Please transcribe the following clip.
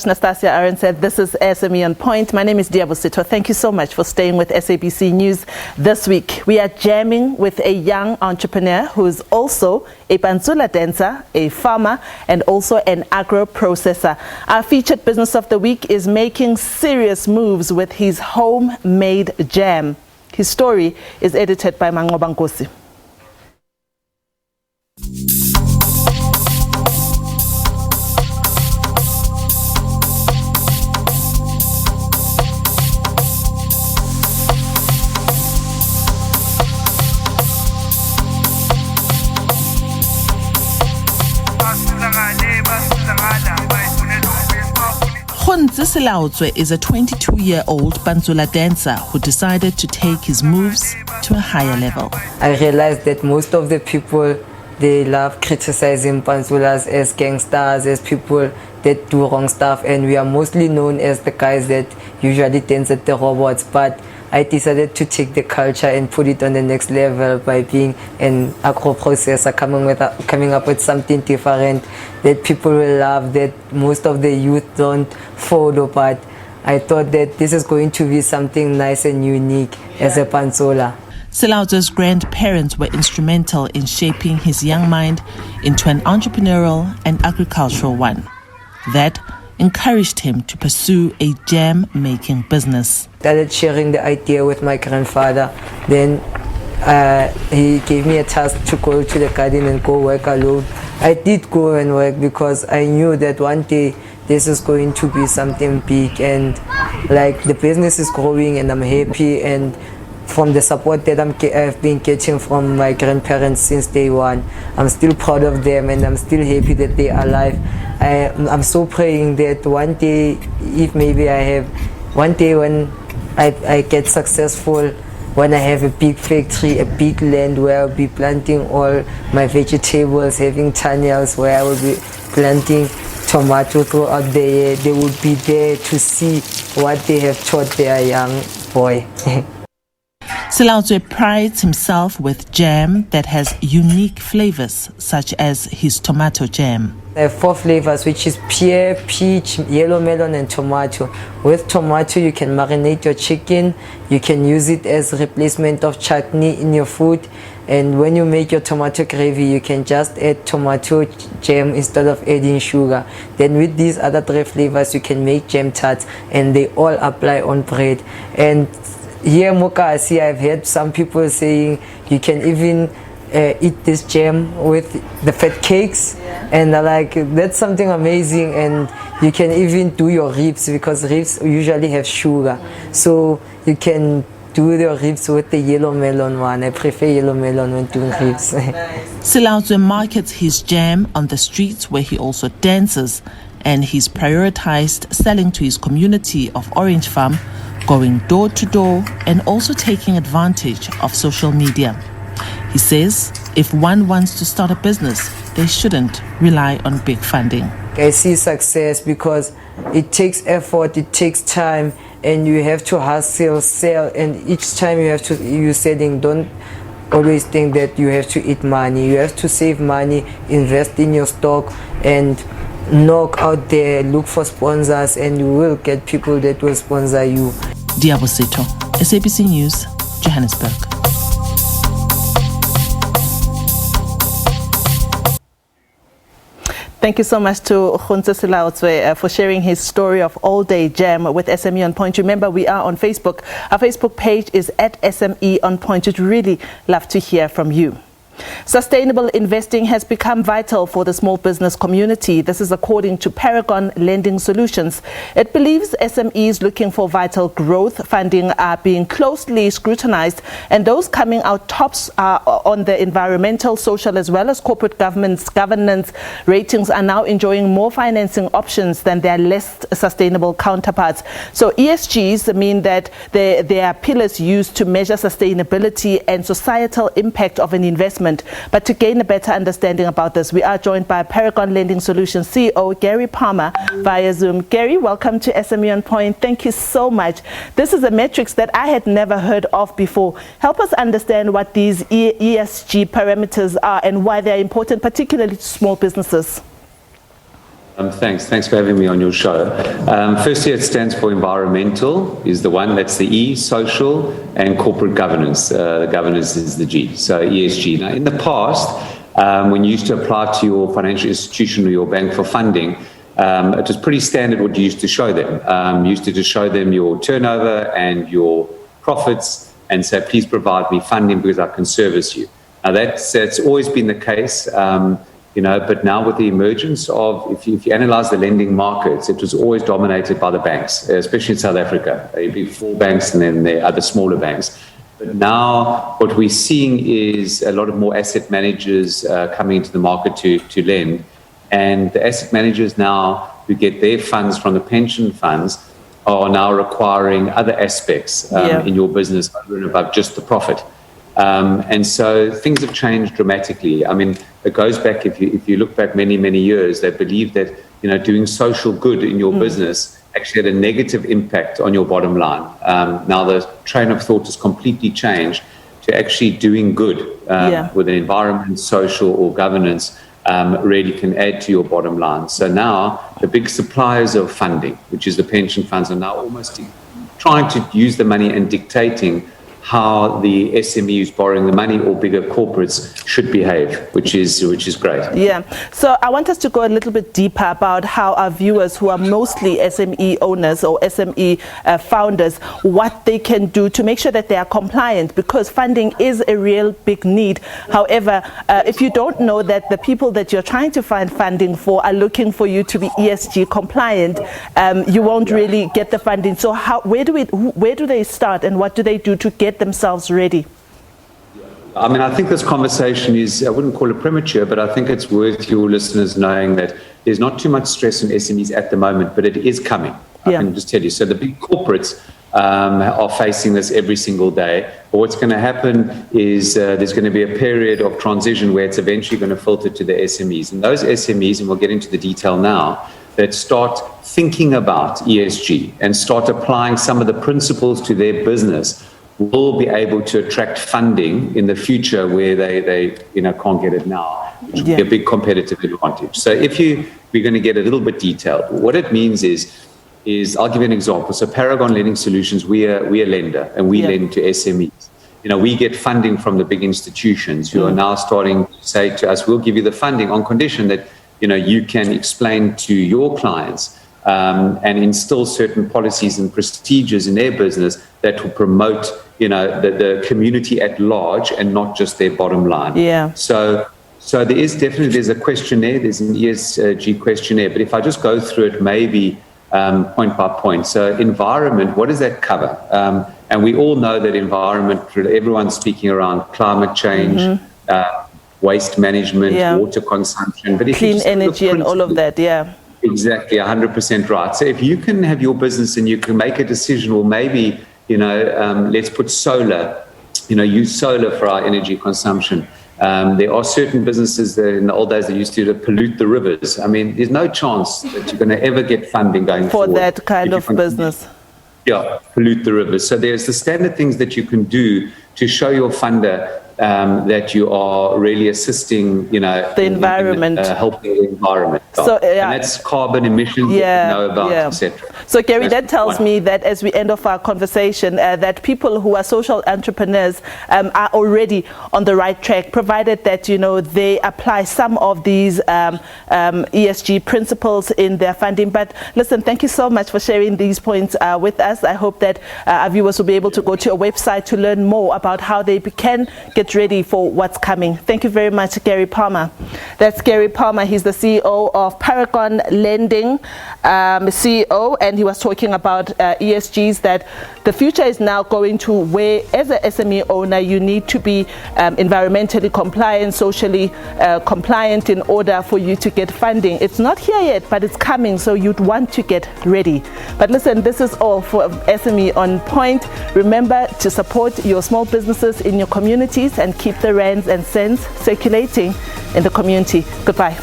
Nastasia Aaron said, this is SME on Point. My name is Liabo Setho. Thank you so much for staying with SABC News this week. We are jamming with a young entrepreneur who is also a pantsula dancer, a farmer, and also an agro-processor. Our featured business of the week is making serious moves with his homemade jam. His story is edited by Mangoba Nkosi. Liabo is a 22-year-old pantsula dancer who decided to take his moves to a higher level. I realized that most of the people, they love criticizing pantsulas as gangsters, as people that do wrong stuff, and we are mostly known as the guys that usually dance at the robots. But I decided to take the culture and put it on the next level by being an agro-processor, coming up with something different that people will love, that most of the youth don't follow. But I thought that this is going to be something nice and unique as a pantsula. Liabo's grandparents were instrumental in shaping his young mind into an entrepreneurial and agricultural one. That encouraged him to pursue a jam-making business. Started sharing the idea with my grandfather. Then he gave me a task to go to the garden and go work alone. I did go and work because I knew that one day this is going to be something big, and like the business is growing and I'm happy, and from the support that I've been getting from my grandparents since day one, I'm still proud of them and I'm still happy that they are alive. I'm so praying that one day, if maybe I have, one day when I get successful, when I have a big factory, a big land where I'll be planting all my vegetables, having tunnels where I will be planting tomato throughout the year, they will be there to see what they have taught their young boy. Liabo prides himself with jam that has unique flavors, such as his tomato jam. I have 4 flavors, which is pear, peach, yellow melon, and tomato. With tomato, you can marinate your chicken. You can use it as a replacement of chutney in your food. And when you make your tomato gravy, you can just add tomato jam instead of adding sugar. Then with these other 3 flavors, you can make jam tarts, and they all apply on bread. And here Mukasi, I've heard some people saying you can even eat this jam with the fat cakes, and like that's something amazing. And you can even do your ribs, because ribs usually have sugar, so you can do your ribs with the yellow melon one. I prefer yellow melon when doing ribs. Liabo markets his jam on the streets where he also dances, and he's prioritized selling to his community of Orange Farm, going door to door and also taking advantage of social media. He says if one wants to start a business, they shouldn't rely on big funding. I see success because it takes effort, it takes time, and you have to hustle, sell, and each time you're selling, don't always think that you have to eat money. You have to save money, invest in your stock, and knock out there, look for sponsors, and you will get people that will sponsor you. Liabo Setho, SABC News, Johannesburg. Thank you so much to Liabo for sharing his story of all-day jam with SME on Point. Remember, we are on Facebook. Our Facebook page is at SME on Point. We'd really love to hear from you. Sustainable investing has become vital for the small business community. This is according to Paragon Lending Solutions. It believes SMEs looking for vital growth funding are being closely scrutinized, and those coming out tops on the environmental, social, as well as corporate governance ratings are now enjoying more financing options than their less sustainable counterparts. So ESGs mean that they are pillars used to measure sustainability and societal impact of an investment. But to gain a better understanding about this, we are joined by Paragon Lending Solutions CEO Gary Palmer via Zoom. Gary, welcome to SME on Point. Thank you so much. This is a metrics that I had never heard of before. Help us understand what these ESG parameters are and why they're important, particularly to small businesses. Thanks for having me on your show. Firstly, it stands for environmental, is the one, that's the E, social, and corporate governance. The governance is the G, so ESG. Now, in the past, when you used to apply to your financial institution or your bank for funding, it was pretty standard what you used to show them. You used to just show them your turnover and your profits and say, please provide me funding because I can service you. Now, that's always been the case. But now with the emergence of, if you analyze the lending markets, it was always dominated by the banks, especially in South Africa. There'd be 4 banks and then there are other smaller banks. But now what we're seeing is a lot of more asset managers coming into the market to lend. And the asset managers now who get their funds from the pension funds are now requiring other aspects in your business over and above just the profit. And so things have changed dramatically. I mean, it goes back, if you look back many, many years, they believe that, doing social good in your business actually had a negative impact on your bottom line. Now the train of thought has completely changed to actually doing good with an environment, social or governance really can add to your bottom line. So now the big suppliers of funding, which is the pension funds, are now almost trying to use the money and dictating how the SME who's borrowing the money or bigger corporates should behave, which is great. Yeah. So I want us to go a little bit deeper about how our viewers who are mostly SME owners or SME founders, what they can do to make sure that they are compliant, because funding is a real big need. However, if you don't know that the people that you're trying to find funding for are looking for you to be ESG compliant, you won't really get the funding. So where do they start, and what do they do to get themselves ready? I mean, I think this conversation is, I wouldn't call it premature, but I think it's worth your listeners knowing that there's not too much stress on SMEs at the moment, but it is coming. I can just tell you. So the big corporates are facing this every single day. But what's going to happen is there's going to be a period of transition where it's eventually going to filter to the SMEs. And those SMEs, and we'll get into the detail now, that start thinking about ESG and start applying some of the principles to their business will be able to attract funding in the future where they can't get it now, which will be a big competitive advantage. So we're going to get a little bit detailed. What it means is I'll give you an example. So Paragon Lending Solutions, we're a lender and we lend to SMEs. We get funding from the big institutions who are now starting to say to us, we'll give you the funding on condition that you can explain to your clients and instill certain policies and procedures in their business that will promote the community at large and not just their bottom line. So there's a questionnaire, there's an ESG questionnaire, but if I just go through it maybe point by point. So environment, what does that cover? And we all know that environment, everyone's speaking around climate change, waste management, water consumption, but if clean energy and all of that, Exactly, 100% right. So if you can have your business and you can make a decision, well, maybe, let's put solar, use solar for our energy consumption. There are certain businesses that in the old days they used to pollute the rivers. I mean, there's no chance that you're going to ever get funding going forward. For that kind of business. Pollute the rivers. So there's the standard things that you can do to show your funder that you are really assisting, the environment, helping the environment. So, and that's carbon emissions, etc. So, Gary, that tells me that as we end off our conversation, that people who are social entrepreneurs are already on the right track, provided that they apply some of these ESG principles in their funding. But listen, thank you so much for sharing these points with us. I hope that our viewers will be able to go to your website to learn more about how they can get ready for what's coming. Thank you very much, Gary Palmer. That's Gary Palmer. He's the CEO of Paragon Lending, CEO, and he was talking about ESGs, that the future is now going to where, as an SME owner, you need to be environmentally compliant, socially compliant in order for you to get funding. It's not here yet, but it's coming, so you'd want to get ready. But listen, this is all for SME on Point. Remember to support your small businesses in your communities and keep the rands and cents circulating in the community. Goodbye.